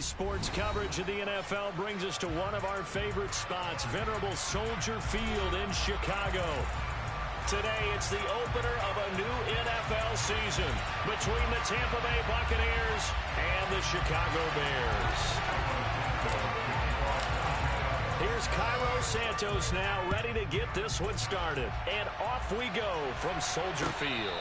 sports coverage of the NFL brings us to one of our favorite spots, venerable Soldier Field in Chicago. Today, it's the opener of a new NFL season between the Tampa Bay Buccaneers and the Chicago Bears. Here's Cairo Santos now ready to get this one started. And off we go from Soldier Field.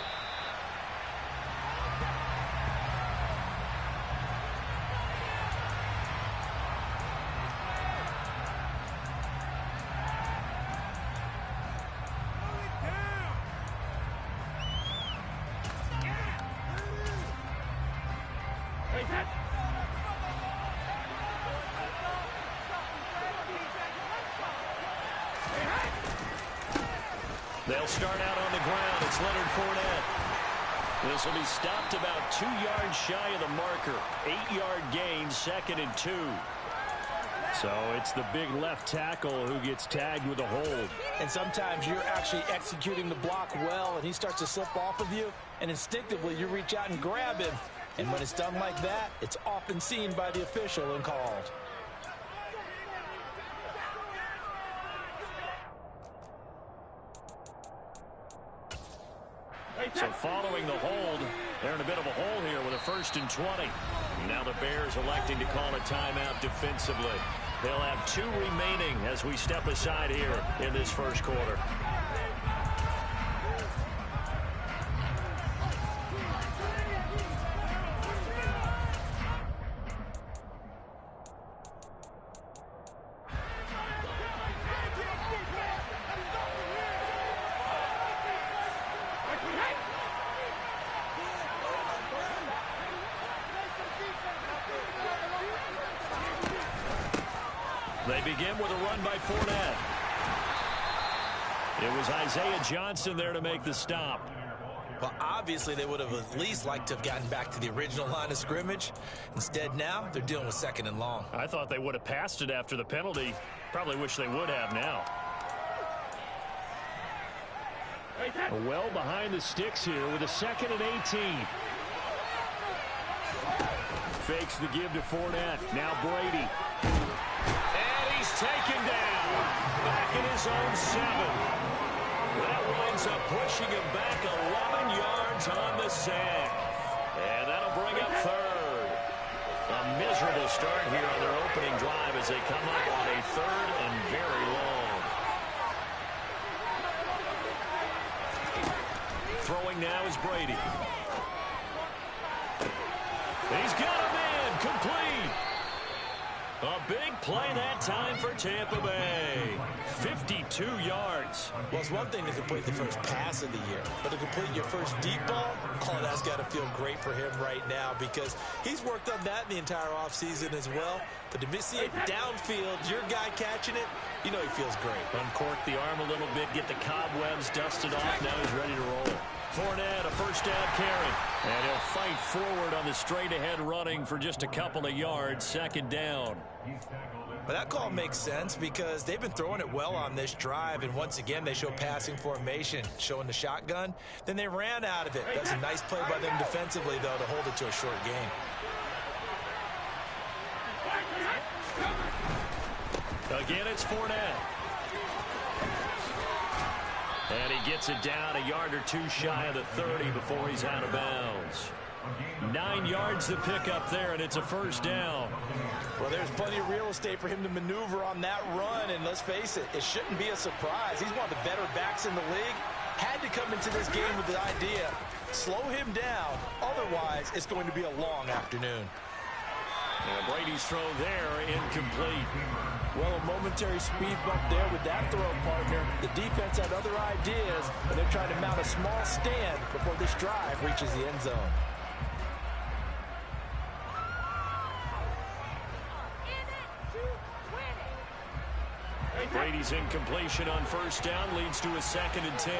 They'll start out on the ground. It's Leonard Fournette. This will be stopped about 2 yards shy of the marker. 8-yard gain, 2nd and 2. So it's the big left tackle who gets tagged with a hold. And sometimes you're actually executing the block well, and he starts to slip off of you, and instinctively you reach out and grab him. And when it's done like that, it's often seen by the official and called. So following the hold, they're in a bit of a hole here with a 1st and 20. Now the Bears electing to call a timeout defensively. They'll have 2 remaining as we step aside here in this first quarter. They begin with a run by Fournette. It was Isaiah Johnson there to make the stop. Well, obviously they would have at least liked to have gotten back to the original line of scrimmage. Instead now, they're dealing with 2nd and long. I thought they would have passed it after the penalty. Probably wish they would have now. Well behind the sticks here with a 2nd and 18. Fakes the give to Fournette. Now Brady. He's taken down back in his own 7. That winds up pushing him back 11 yards on the sack. And that'll bring up 3rd. A miserable start here on their opening drive as they come up on a 3rd and very long. Throwing now is Brady. He's got a man complete. A big play that time for Tampa Bay. 52 yards. Well, it's one thing to complete the first pass of the year, but to complete your first deep ball, oh, that's got to feel great for him right now because he's worked on that in the entire offseason as well. But to see it downfield, your guy catching it, you know he feels great. Uncork the arm a little bit, get the cobwebs dusted off. Now he's ready to roll. Fournette, a 1st down carry. And he'll fight forward on the straight-ahead running for just a couple of yards. 2nd down. But that call makes sense because they've been throwing it well on this drive, and once again they show passing formation, showing the shotgun. Then they ran out of it. That was a nice play by them defensively, though, to hold it to a short gain. Again, it's Fournette. And he gets it down a yard or 2 shy of the 30 before he's out of bounds. 9 yards to pick up there, and it's a 1st down. Well, there's plenty of real estate for him to maneuver on that run, and let's face it, it shouldn't be a surprise. He's one of the better backs in the league. Had to come into this game with the idea, slow him down, otherwise it's going to be a long afternoon. And Brady's throw there, incomplete. Well, a momentary speed bump there with that throw, partner. The defense had other ideas, and they're trying to mount a small stand before this drive reaches the end zone. Brady's incompletion on 1st down leads to a 2nd and 10.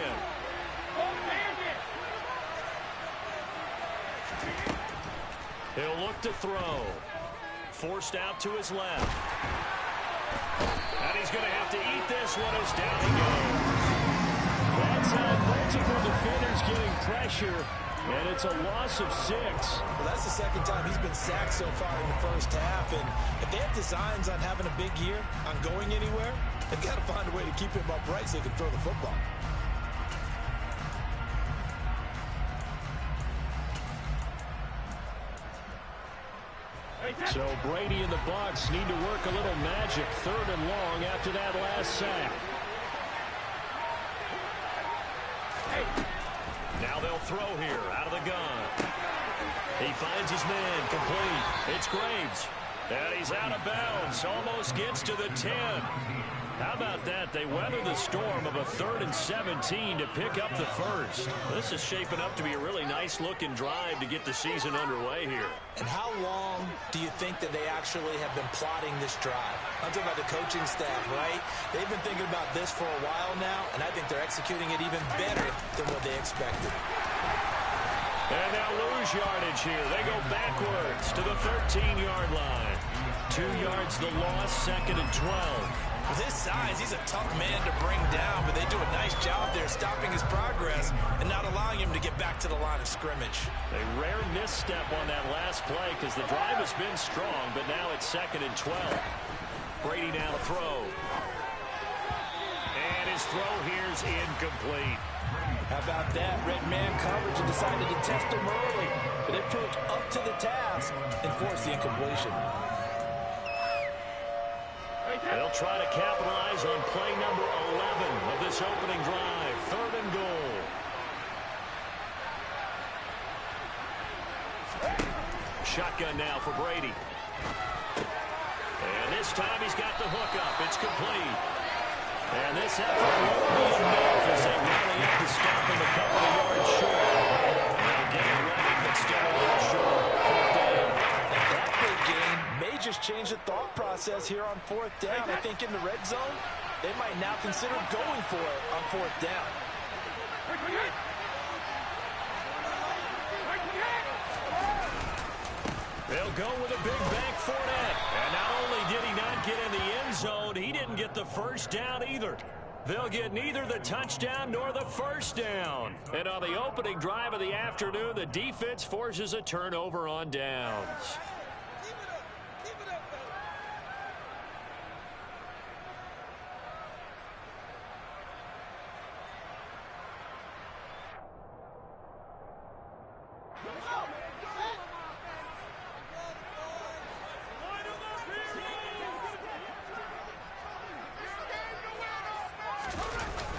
He'll look to throw. Forced out to his left. And he's going to have to eat this one as down he goes. That's how multiple defenders getting pressure. And it's a loss of 6. Well, that's the second time he's been sacked so far in the first half. And if they have designs on having a big year, on going anywhere, they've got to find a way to keep him upright so they can throw the football. So Brady and the Bucs need to work a little magic, 3rd and long after that last sack. Now they'll throw here out of the gun. He finds his man, complete. It's Graves. And he's out of bounds, almost gets to the 10. How about that? They weather the storm of a 3rd and 17 to pick up the first. This is shaping up to be a really nice-looking drive to get the season underway here. And how long do you think that they actually have been plotting this drive? I'm talking about the coaching staff, right? They've been thinking about this for a while now, and I think they're executing it even better than what they expected. And now lose yardage here. They go backwards to the 13-yard line. 2 yards the loss, 2nd and 12. With his size, he's a tough man to bring down, but they do a nice job there stopping his progress and not allowing him to get back to the line of scrimmage. A rare misstep on that last play because the drive has been strong, but now it's 2nd and 12. Brady now to throw. And his throw here's incomplete. How about that? Red man coverage and decided to test him early, but it proved up to the task and forced the incompletion. They'll try to capitalize on play number 11 of this opening drive. 3rd and goal. Shotgun now for Brady. And this time he's got the hook up. It's complete. And this effort won't be enough as they rally up to stop him a couple of yards short. They'll get it running, but still a little short. 4th down. That big game may just change the thought process here on 4th down. I think in the red zone, they might now consider going for it on 4th down. They'll go with a big bank Fournette. And not only did he not get in the end zone, he didn't get the first down either. They'll get neither the touchdown nor the first down. And on the opening drive of the afternoon, the defense forces a turnover on downs.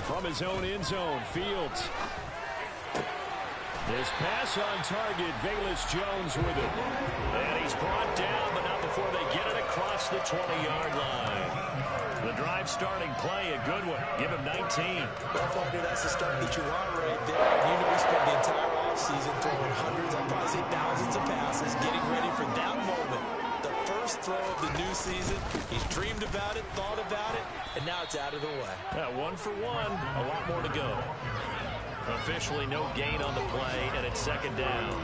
From his own end zone, Fields. His pass on target, Velus Jones with it. And he's brought down, but not before they get it across the 20-yard line. The drive starting play, a good one. Give him 19. Well, partner, that's the start that you want right there. You know we spent the entire offseason throwing hundreds, I'd probably say thousands of passes, getting ready for that moment. The first throw of the new season. He's dreamed about it, thought about it, and now it's out of the way. 1 for 1, a lot more to go. Officially no gain on the play, and it's 2nd down.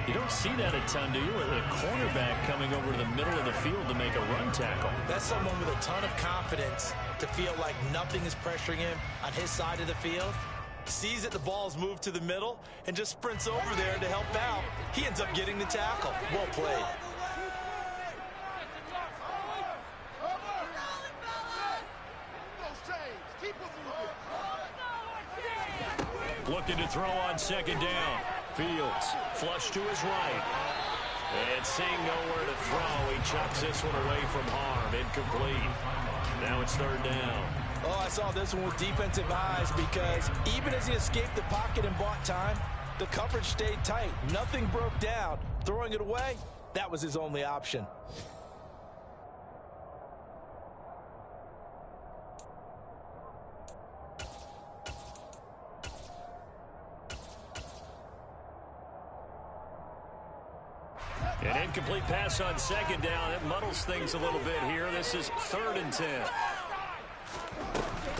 You don't see that a ton, do you? With a cornerback coming over to the middle of the field to make a run tackle. That's someone with a ton of confidence to feel like nothing is pressuring him on his side of the field. Sees that the ball's moved to the middle and just sprints over there to help out. He ends up getting the tackle. Well played. Looking to throw on 2nd down. Fields, flush to his right. And seeing nowhere to throw, he chucks this one away from harm. Incomplete. Now it's 3rd down. Oh, I saw this one with defensive eyes because even as he escaped the pocket and bought time, the coverage stayed tight. Nothing broke down. Throwing it away, that was his only option. An incomplete pass on 2nd down. It muddles things a little bit here. This is 3rd and 10.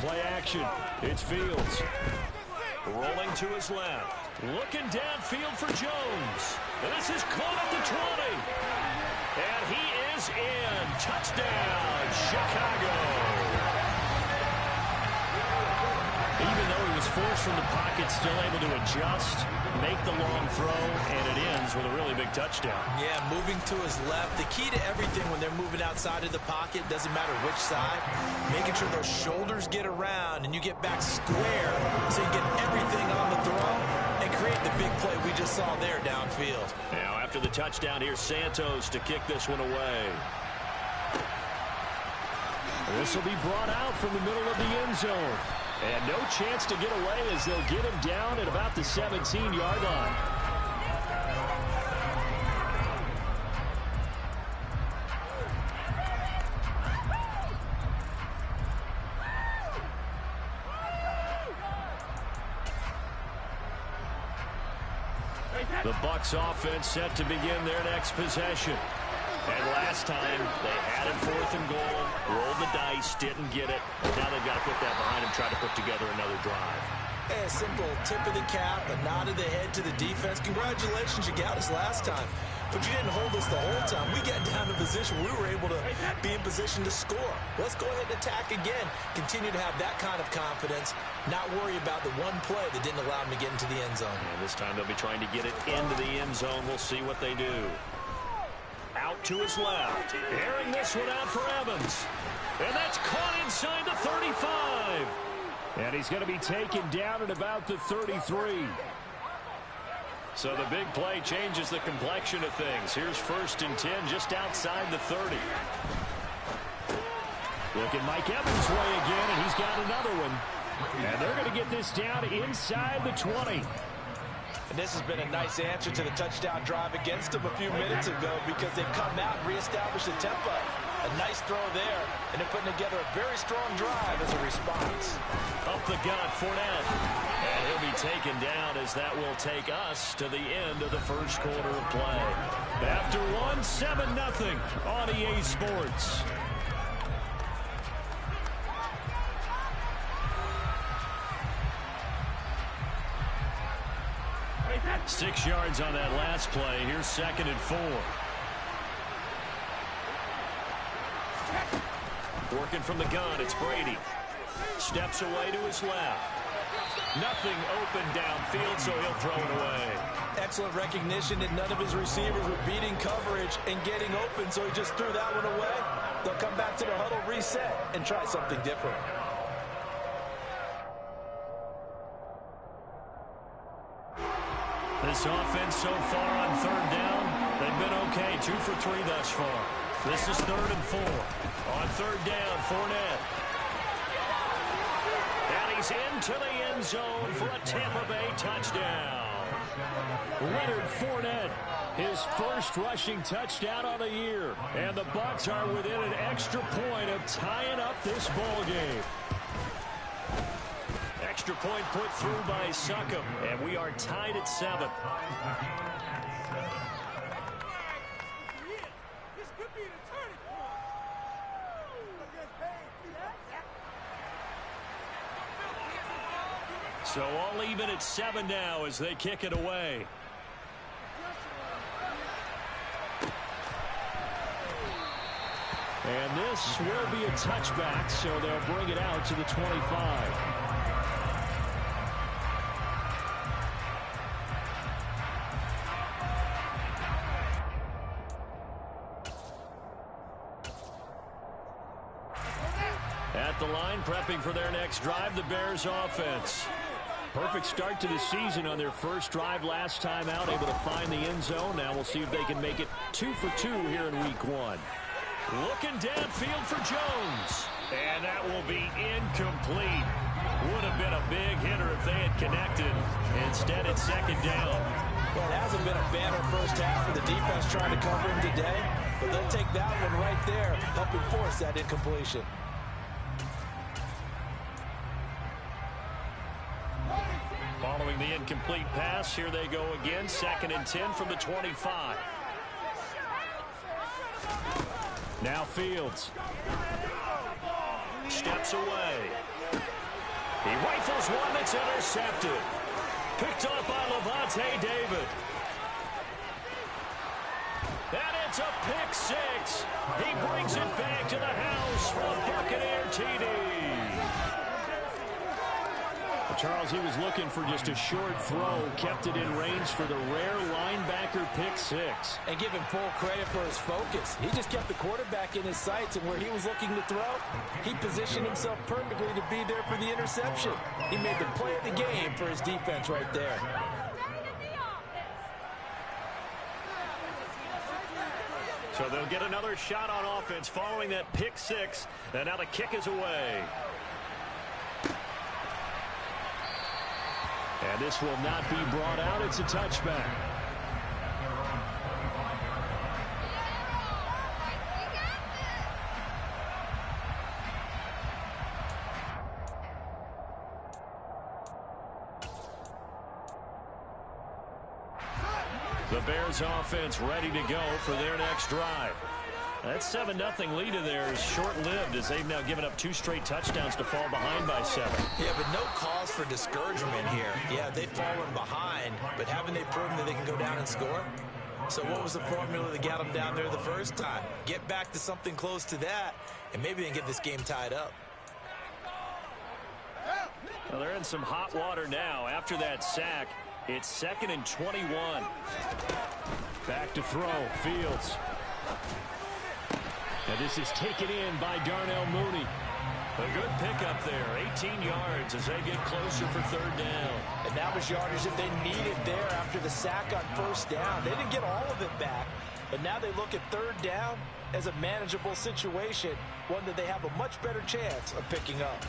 Play action. It's Fields. Rolling to his left. Looking downfield for Jones. And this is caught at the 20. And he is in. Touchdown, Chicago. Even though he was forced from the pocket, still able to adjust. make the long throw, and it ends with a really big touchdown. Yeah, moving to his left. The key to everything when they're moving outside of the pocket, doesn't matter which side, making sure those shoulders get around and you get back square so you get everything on the throw and create the big play we just saw there downfield. Now, after the touchdown, here's Santos to kick this one away. This will be brought out from the middle of the end zone. And no chance to get away as they'll get him down at about the 17-yard line. The Bucs offense set to begin their next possession. And last time, they had it 4th and goal, rolled the dice, didn't get it. Now they've got to put that behind them, try to put together another drive. A simple tip of the cap, a nod of the head to the defense. Congratulations, you got us last time. But you didn't hold us the whole time. We got down to position. We were able to be in position to score. Let's go ahead and attack again. Continue to have that kind of confidence. Not worry about the one play that didn't allow them to get into the end zone. And this time they'll be trying to get it into the end zone. We'll see what they do. Out to his left. Airing this one out for Evans. And that's caught inside the 35. And he's going to be taken down at about the 33. So the big play changes the complexion of things. Here's 1st and 10 just outside the 30. Look at Mike Evans' way again, and he's got another one. And they're going to get this down inside the 20. And this has been a nice answer to the touchdown drive against them a few minutes ago because they've come out and reestablished the tempo. A nice throw there, and they're putting together a very strong drive as a response. Up the gut, Fournette. And he'll be taken down as that will take us to the end of the first quarter of play. After one, 7-0 on EA Sports. Six yards on that last play. Here's 2nd and 4. Working from the gun, it's Brady. Steps away to his left. Nothing open downfield, so he'll throw it away. Excellent recognition that none of his receivers were beating coverage and getting open, so he just threw that one away. They'll come back to the huddle, reset, and try something different. This offense so far on 3rd down, they've been okay. 2 for 3 thus far. This is 3rd and 4. On 3rd down, Fournette. And he's into the end zone for a Tampa Bay touchdown. Leonard Fournette, his first rushing touchdown of the year. And the Bucs are within an extra point of tying up this ball game. Extra point put through by Succop, and we are tied at 7. So all even at 7 now as they kick it away. And this will be a touchback, so they'll bring it out to the 25. At the line, prepping for their next drive, the Bears offense. Perfect start to the season on their first drive last time out, able to find the end zone. Now we'll see if they can make it 2 for 2 here in week 1. Looking downfield for Jones. And that will be incomplete. Would have been a big hitter if they had connected. Instead, it's 2nd down. Well, it hasn't been a banner first half for the defense trying to cover him today, but they'll take that one right there, helping force that incompletion. Following the incomplete pass, here they go again. 2nd and 10 from the 25. Now Fields. Steps away. He rifles one that's intercepted. Picked up by Levante David. And it's a pick 6. He brings it back to the house for a Buccaneer TD. Charles, he was looking for just a short throw, kept it in range for the rare linebacker pick six. And give him full credit for his focus. He just kept the quarterback in his sights, and where he was looking to throw, he positioned himself perfectly to be there for the interception. He made the play of the game for his defense right there. So they'll get another shot on offense following that pick six, and now the kick is away. And this will not be brought out. It's a touchback. The Bears offense ready to go for their next drive. That 7-0 lead in there is short-lived as they've now given up 2 straight touchdowns to fall behind by 7. Yeah, but no cause for discouragement here. Yeah, they've fallen behind, but haven't they proven that they can go down and score? So what was the formula that got them down there the first time? Get back to something close to that, and maybe they can get this game tied up. Well, they're in some hot water now. After that sack, it's 2nd and 21. Back to throw, Fields. And this is taken in by Darnell Mooney. A good pickup there, 18 yards as they get closer for 3rd down. And that was yardage that they needed there after the sack on 1st down. They didn't get all of it back, but now they look at 3rd down as a manageable situation, one that they have a much better chance of picking up.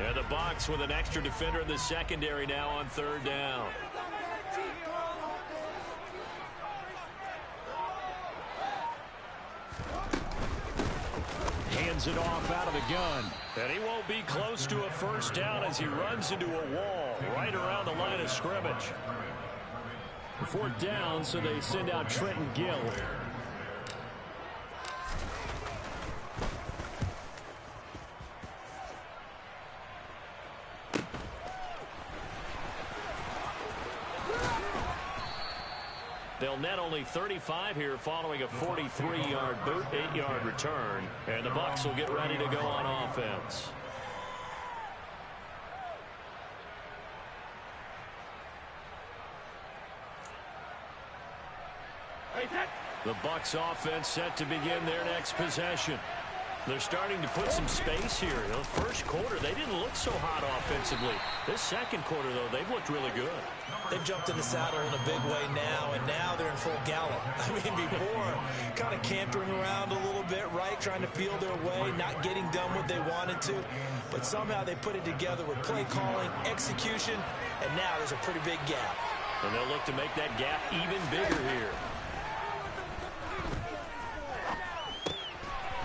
And the Bucs with an extra defender in the secondary now on 3rd down. Hands it off out of the gun. And he won't be close to a 1st down as he runs into a wall right around the line of scrimmage. 4th down, so they send out Trenton Gill. They'll net only 35 here following a 43-yard boot, 8-yard return. And the Bucs will get ready to go on offense. The Bucs offense set to begin their next possession. They're starting to put some space here. The first quarter, they didn't look so hot offensively. This second quarter, though, they've looked really good. They've jumped in the saddle in a big way now, and now they're in full gallop. I mean, before, kind of cantering around a little bit, right, trying to feel their way, not getting done what they wanted to. But somehow they put it together with play calling, execution, and now there's a pretty big gap. And they'll look to make that gap even bigger here.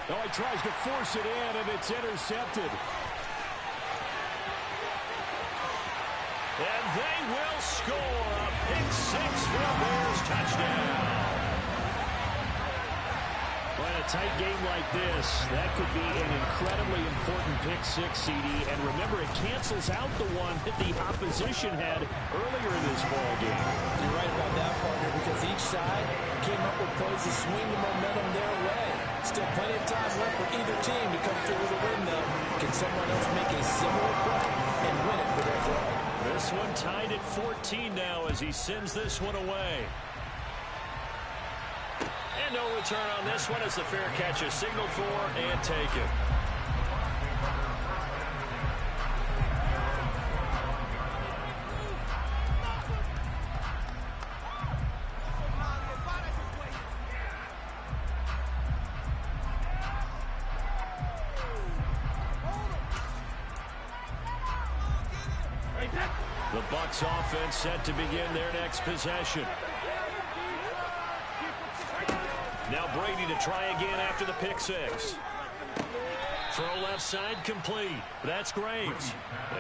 Oh, he tries to force it in, and it's intercepted. And they will score a pick six for a Bears touchdown. Well, in a tight game like this, that could be an incredibly important pick six, CD. And remember, it cancels out the one that the opposition had earlier in this ball game. You're right about that, partner, because each side came up with plays to swing the momentum their way. Still plenty of time left for either team to come through with a win, though. Can someone else make a similar play and win it for their club? This one tied at 14 now as he sends this one away. And no return on this one as the fair catch is signaled for and taken. The Bucs offense set to begin their next possession. Now Brady to try again after the pick six. Throw left side complete. That's Graves.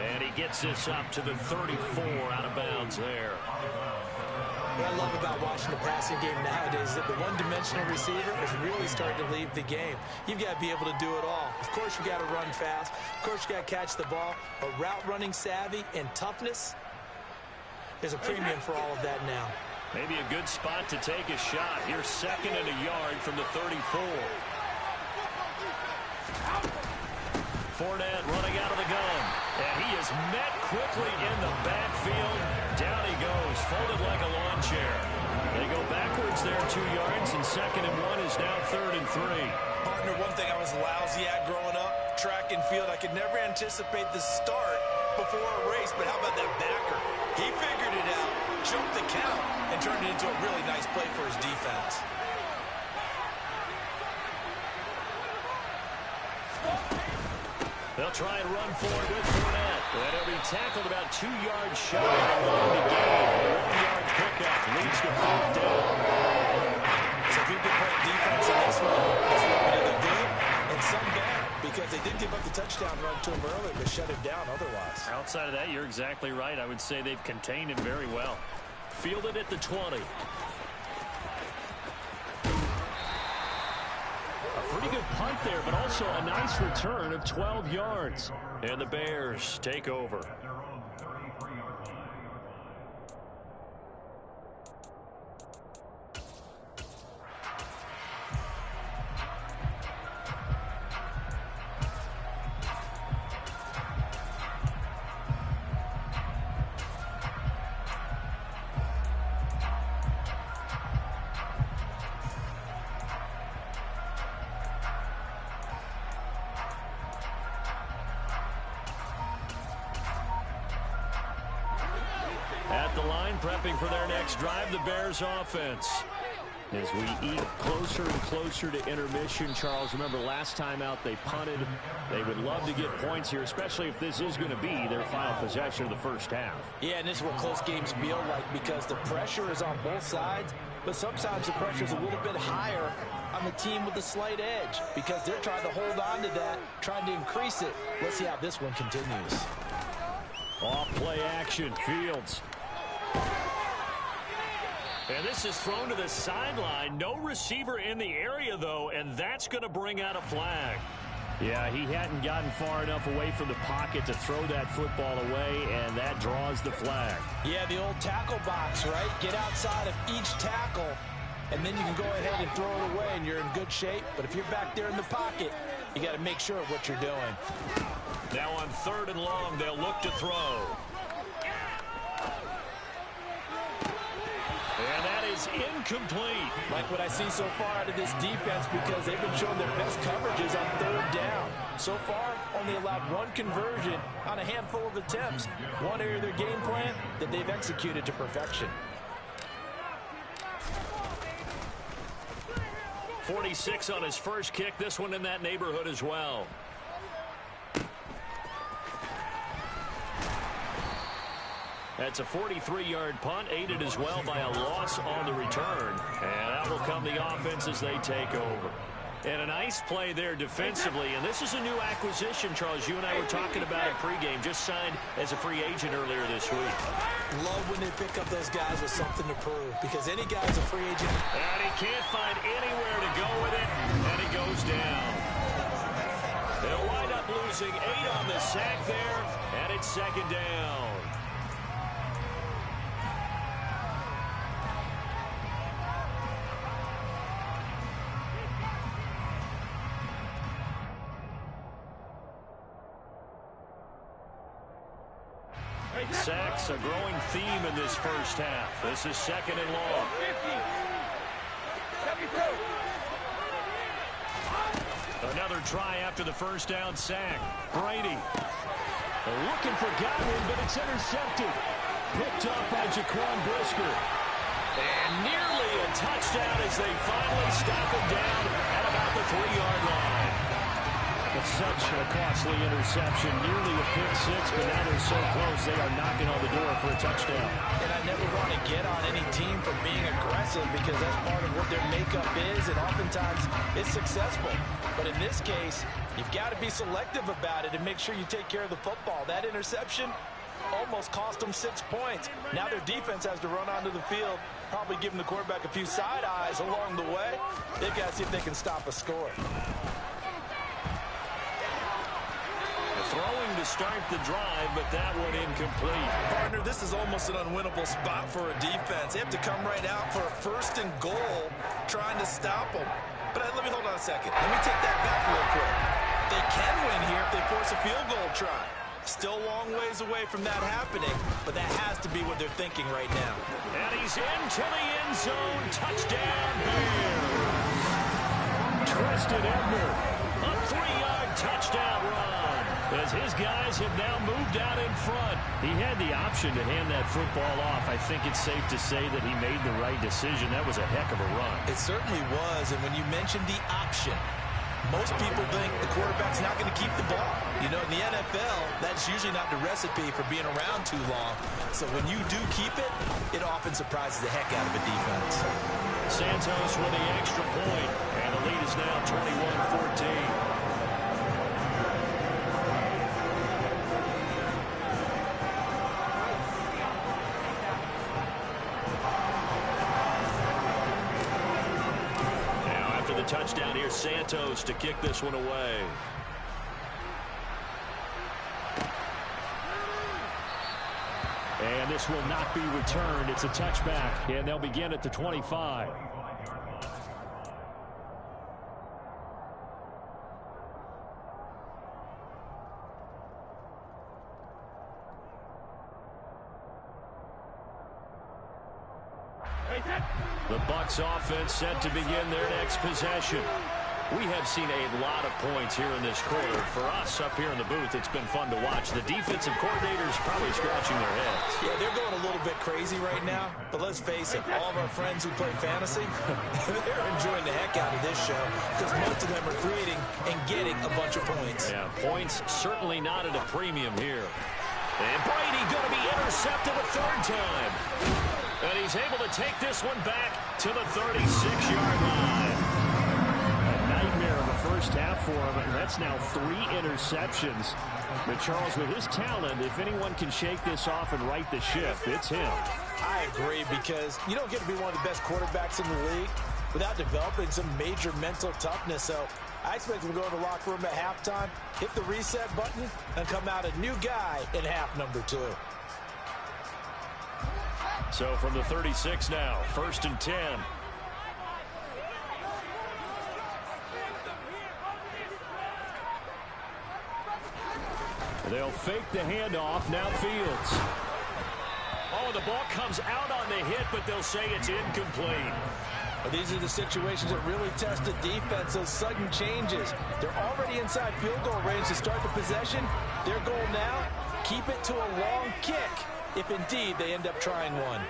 And he gets this up to the 34 out of bounds there. What I love about watching the passing game nowadays is that the one-dimensional receiver is really starting to leave the game. You've got to be able to do it all. Of course, you've got to run fast. Of course, you've got to catch the ball. But route running savvy and toughness, there's a premium for all of that now. Maybe a good spot to take a shot. Here's 2nd and a yard from the 34. Fournette running out of the gun. And he is met quickly in the backfield. Down he goes, folded like a lawn chair. They go backwards there 2 yards, and 2nd and 1 is now 3rd and 3. Partner, one thing I was lousy at growing up, track and field, I could never anticipate the start before a race, but how about that backer? He figured it out, jumped the count, and turned it into a really nice play for his defense. They'll try and run forward with Fournette. And he'll be tackled about 2 yards shy along the game. 1-yard pickup leads to 4th down. So if you can play defense in this one either good and some bad, because they did give up the touchdown run to him earlier, but shut him down otherwise. Outside of that, you're exactly right. I would say they've contained him very well. Fielded at the 20. Pretty good punt there, but also a nice return of 12 yards. And the Bears take over. At the line, prepping for their next drive, the Bears offense. As we eat closer and closer to intermission, Charles, remember last time out they punted. They would love to get points here, especially if this is going to be their final possession of the first half. Yeah, and this is what close games feel like, because the pressure is on both sides, but sometimes the pressure is a little bit higher on the team with the slight edge, because they're trying to hold on to that, trying to increase it. Let's see how this one continues. Off play action, Fields. And this is thrown to the sideline. No receiver in the area, though, and that's going to bring out a flag. Yeah, he hadn't gotten far enough away from the pocket to throw that football away, and that draws the flag. Yeah, the old tackle box, right? Get outside of each tackle, and then you can go ahead and throw it away, and you're in good shape. But if you're back there in the pocket, you got to make sure of what you're doing. Now on 3rd and long, they'll look to throw. And that is incomplete. Like what I see so far out of this defense, because they've been showing their best coverages on 3rd down. So far, only allowed 1 conversion on a handful of attempts. One area of their game plan that they've executed to perfection. 46 on his first kick. This one in that neighborhood as well. That's a 43-yard punt, aided as well by a loss on the return. And that will come the offense as they take over. And a nice play there defensively. And this is a new acquisition, Charles. You and I were talking about it pregame. Just signed as a free agent earlier this week. Love when they pick up those guys with something to prove, because any guy's a free agent. And he can't find anywhere to go with it, and he goes down. They'll wind up losing 8 on the sack there, and it's 2nd down. Sacks, a growing theme in this first half. This is 2nd and long. Another try after the first down sack. Brady looking for Godwin, but it's intercepted. Picked up by Jaquan Brisker. And nearly a touchdown as they finally stop him down at about the 3-yard line. It's such a costly interception, nearly a pick-6, but now they're so close they are knocking on the door for a touchdown. And I never want to get on any team for being aggressive, because that's part of what their makeup is, and oftentimes it's successful. But in this case, you've got to be selective about it and make sure you take care of the football. That interception almost cost them 6 points. Now their defense has to run onto the field, probably giving the quarterback a few side eyes along the way. They've got to see if they can stop a score. Throwing to start the drive, but that one incomplete. Partner, this is almost an unwinnable spot for a defense. They have to come right out for a 1st and goal, trying to stop them. But let me hold on a second. Let me take that back real quick. they can win here if they force a field goal try. Still a long ways away from that happening, but that has to be what they're thinking right now. And he's into the end zone. Touchdown, Bears. Tristan Ebner, a 3-yard touchdown run, as his guys have now moved out in front. He had the option to hand that football off. I think it's safe to say that he made the right decision. That was a heck of a run. It certainly was, and when you mentioned the option, most people think the quarterback's not going to keep the ball. You know, in the NFL, that's usually not the recipe for being around too long. So when you do keep it, it often surprises the heck out of a defense. Santos with the extra point, and the lead is now 21-14. Touchdown here, Santos to kick this one away. And this will not be returned. It's a touchback, and they'll begin at the 25. The Bucs offense set to begin their next possession. We have seen a lot of points here in this quarter. For us up here in the booth, it's been fun to watch. The defensive coordinators probably scratching their heads. Yeah, they're going a little bit crazy right now. But let's face it, all of our friends who play fantasy, they're enjoying the heck out of this show because most of them are creating and getting a bunch of points. Yeah, points certainly not at a premium here. And Brady going to be intercepted a third time. And he's able to take this one back to the 36-yard line. A nightmare of a first half for him, and that's now 3 interceptions. But Charles, with his talent, if anyone can shake this off and right the ship, it's him. I agree, because you don't get to be one of the best quarterbacks in the league without developing some major mental toughness. So I expect him to go to the locker room at halftime, hit the reset button, and come out a new guy in half number 2. So from the 36 now, 1st and 10. They'll fake the handoff. Now Fields. Oh, the ball comes out on the hit, but they'll say it's incomplete. Well, these are the situations that really test the defense, those sudden changes. They're already inside field goal range to start the possession. Their goal now, keep it to a long kick, if indeed they end up trying one.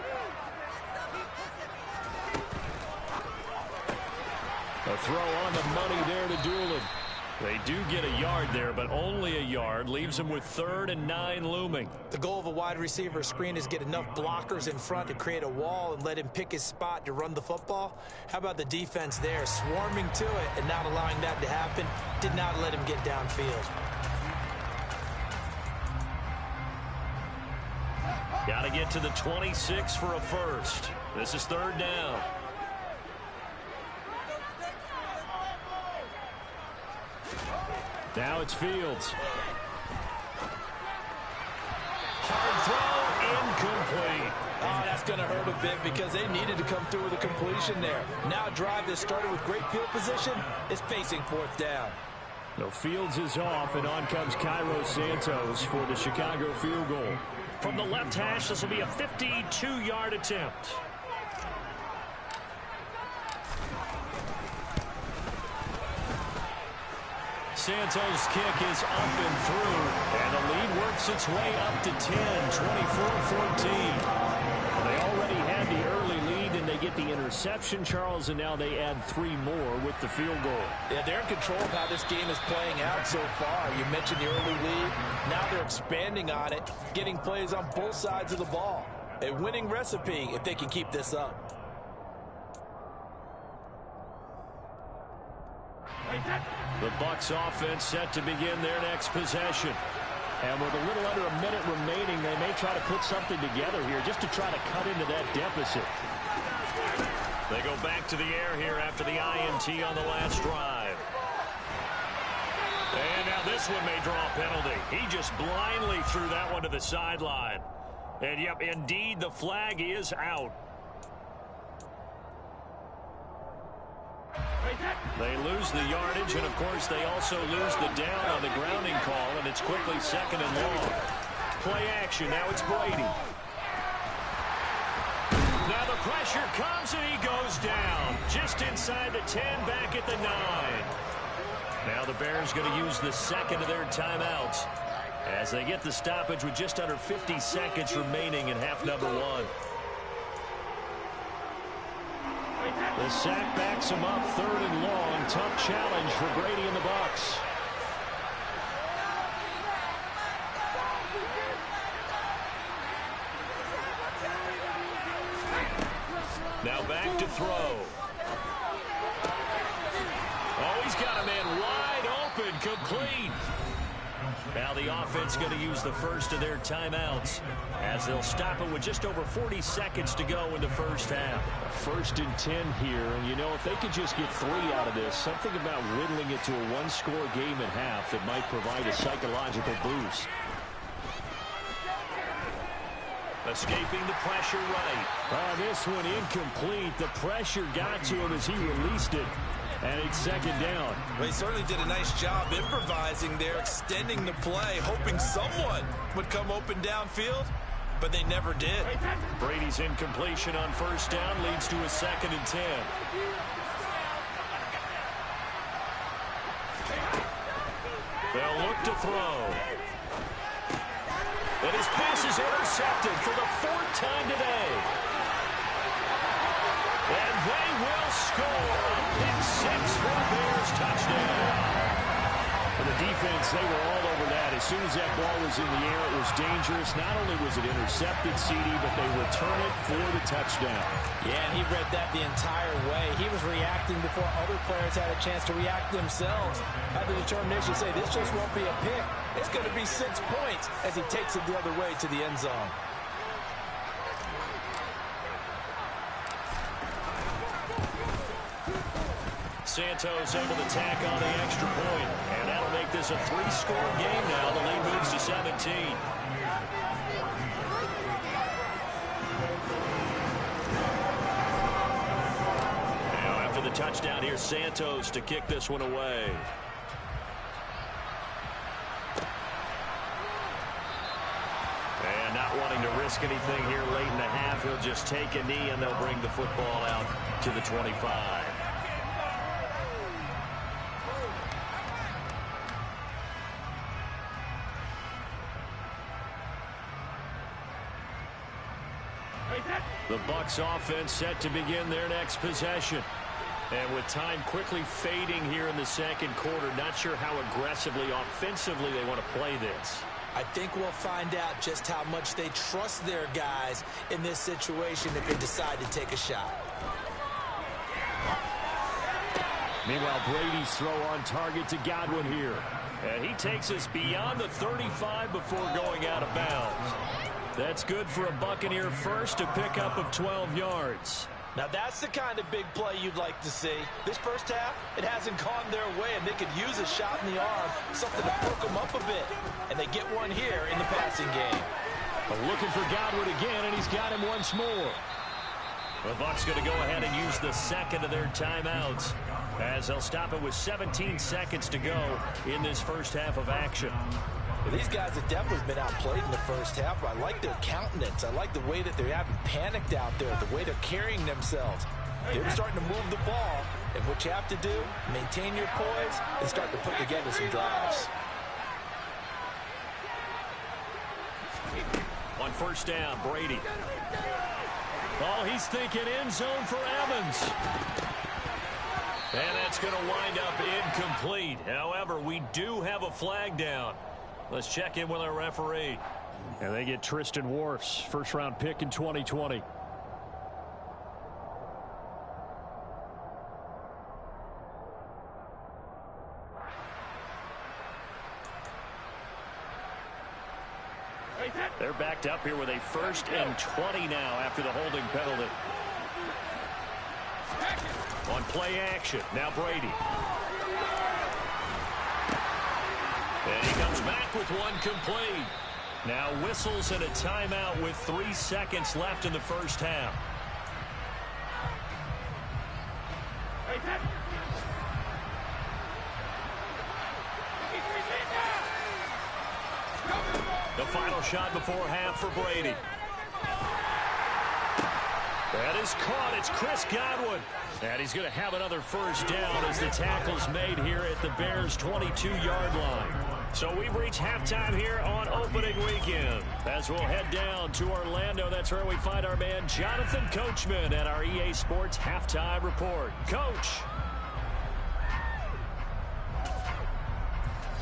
A throw on the money there to Doolin. They do get a yard there, but only a yard. Leaves them with 3rd and 9 looming. The goal of a wide receiver screen is get enough blockers in front to create a wall and let him pick his spot to run the football. How about the defense there, swarming to it and not allowing that to happen? Did not let him get downfield. Got to get to the 26 for a first. This is 3rd down. Now it's Fields. Hard throw, incomplete. Oh, that's going to hurt a bit because they needed to come through with a completion there. Now a drive that started with great field position is facing 4th down. No, Fields is off, and on comes Cairo Santos for the Chicago field goal. From the left hash, this will be a 52-yard attempt. Santos' kick is up and through, and the lead works its way up to 10, 24-14. They already had the early lead, and they get the interception, Charles, and now they add 3 more with the field goal. Yeah, they're in control of how this game is playing out so far. You mentioned the early lead. Now they're expanding on it, getting plays on both sides of the ball. A winning recipe if they can keep this up. The Bucs offense set to begin their next possession. And with a little under a minute remaining, they may try to put something together here just to try to cut into that deficit. They go back to the air here after the INT on the last drive. And now this one may draw a penalty. He just blindly threw that one to the sideline. And yep, indeed, the flag is out. They lose the yardage, and, of course, they also lose the down on the grounding call, and it's quickly 2nd and long. Play action. Now it's Brady. Now the pressure comes, and he goes down. Just inside the 10, back at the 9. Now the Bears going to use the second of their timeouts as they get the stoppage with just under 50 seconds remaining in half number 1. The sack backs him up, 3rd and long. Tough challenge for Brady and the Bucs. Now back to throw. Oh, he's got a man wide open, complete. Now the offense going to use the first of their timeouts as they'll stop it with just over 40 seconds to go in the first half. 1st and 10 here, and you know, if they could just get 3 out of this, something about whittling it to a 1-score game at half that might provide a psychological boost. Escaping the pressure right. This one incomplete. The pressure got to him as he released it. And it's 2nd down. Well, he certainly did a nice job improvising there, extending the play, hoping someone would come open downfield, but they never did. Brady's incompletion on 1st down leads to a 2nd and 10. They'll look to throw. And his pass is intercepted for the 4th time today. And they will score. Pick 6 for the Bears, touchdown. For the defense, they were all over that. As soon as that ball was in the air, it was dangerous. Not only was it intercepted, CD, but they return it for the touchdown. Yeah, and he read that the entire way. He was reacting before other players had a chance to react themselves. Had the determination to say, this just won't be a pick. It's going to be 6 points as he takes it the other way to the end zone. Santos able to tack on the extra point, and that'll make this a 3-score game now. The lead moves to 17. Now after the touchdown, here's Santos to kick this one away. And not wanting to risk anything here late in the half, he'll just take a knee, and they'll bring the football out to the 25. The Bucs offense set to begin their next possession. And with time quickly fading here in the 2nd quarter, not sure how aggressively, offensively they want to play this. I think we'll find out just how much they trust their guys in this situation if they decide to take a shot. Meanwhile, Brady's throw on target to Godwin here. And he takes us beyond the 35 before going out of bounds. That's good for a Buccaneer first, a pickup of 12 yards. Now that's the kind of big play you'd like to see. This first half, it hasn't gone their way, and they could use a shot in the arm, something to perk them up a bit. And they get one here in the passing game. But looking for Godwin again, and he's got him once more. The Bucs going to go ahead and use the second of their timeouts as they'll stop it with 17 seconds to go in this first half of action. Well, these guys have definitely been outplayed in the first half. I like their countenance. I like the way that they haven't panicked out there, the way they're carrying themselves. They're starting to move the ball, and what you have to do, maintain your poise and start to put together some drives. On 1st down, Brady. Oh, he's thinking end zone for Evans. And that's going to wind up incomplete. However, we do have a flag down. Let's check in with our referee. And they get Tristan Wirfs, first-round pick in 2020. They're backed up here with a 1st and 20 now after the holding penalty. On play action, now Brady. And he comes back with one complete. Now whistles and a timeout with 3 seconds left in the first half. shot before half for Brady. That is caught. It's Chris Godwin. And he's going to have another first down as the tackle's made here at the Bears' 22-yard line. So we've reached halftime here on opening weekend. As we'll head down to Orlando, that's where we find our man Jonathan Coachman at our EA Sports Halftime Report. Coach.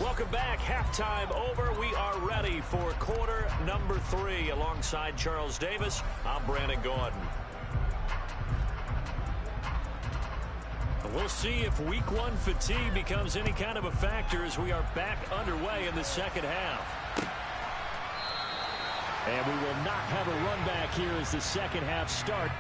Welcome back. Halftime over. We are ready for quarter number 3. Alongside Charles Davis, I'm Brandon Gaudin. We'll see if week 1 fatigue becomes any kind of a factor as we are back underway in the second half. And we will not have a run back here as the second half starts.